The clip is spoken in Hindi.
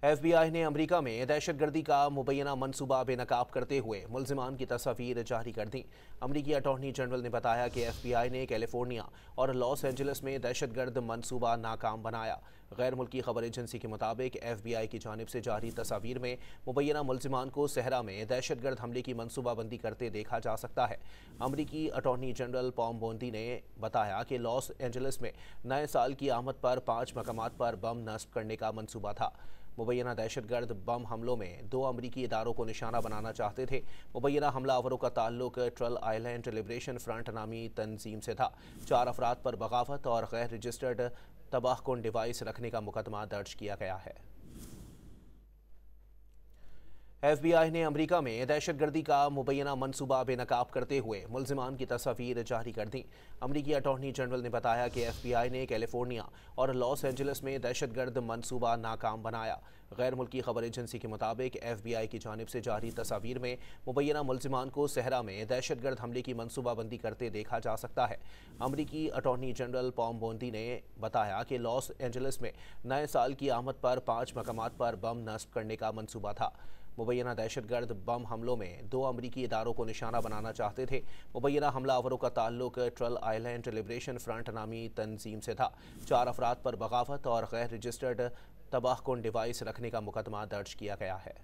FBI ने अमेरिका में दहशतगर्दी का मुबैना मनसूबा बेनकाब करते हुए मुल्जिमान की तस्वीर जारी कर दी। अमरीकी अटॉर्नी जनरल ने बताया कि FBI ने कैलिफोर्निया और लॉस एंजल्स में दहशतगर्द मनसूबा नाकाम बनाया। गैर मुल्की खबर एजेंसी के मुताबिक FBI की जानिब से जारी तस्वीर में मुबैना मुल्जिमान को सहरा में दहशतगर्द हमले की मनसूबाबंदी करते देखा जा सकता है। अमरीकी अटॉर्नी जनरल पॉम बोंदी ने बताया कि लॉस एंजल्स में नए साल की आमद पर 5 मकामात पर बम नस्ब करने का मनसूबा था। मुबैना दहशतगर्द बम हमलों में 2 अमरीकी इदारों को निशाना बनाना चाहते थे। मुबैना हमलावरों का ताल्लुक ट्रल आइलैंड लिबरेशन फ्रंट नामी तंजीम से था। 4 अफराद पर बगावत और गैर रजिस्टर्ड तबाहकुन डिवाइस रखने का मुकदमा दर्ज किया गया है। FBI ने अमेरिका में दहशतगर्दी का मुबैना मनसूबा बेनकाब करते हुए मुल्जिमान की तस्वीर जारी कर दी। अमरीकी अटॉर्नी जनरल ने बताया कि FBI ने कैलिफोर्निया और लॉस एंजल्स में दहशतगर्द मनसूबा नाकाम बनाया। गैर मुल्की खबर एजेंसी के मुताबिक FBI की जानिब से जारी तस्वीर में मुबैना मुल्जिमान को सहरा में दहशतगर्द हमले की मनसूबाबंदी करते देखा जा सकता है। अमरीकी अटॉर्नी जनरल पॉम बोंदी ने बताया कि लॉस एंजल्स में नए साल की आमद पर 5 मकामात पर बम नस्ब करने का मनसूबा था। मुबैना दहशतगर्द बम हमलों में 2 अमरीकी इदारों को निशाना बनाना चाहते थे। मुबैना हमलावरों का ताल्लुक ट्रल आइलैंड लिबरेशन फ्रंट नामी तंजीम से था। 4 अफराद पर बगावत और गैर रजिस्टर्ड तबाहकुन डिवाइस रखने का मुकदमा दर्ज किया गया है।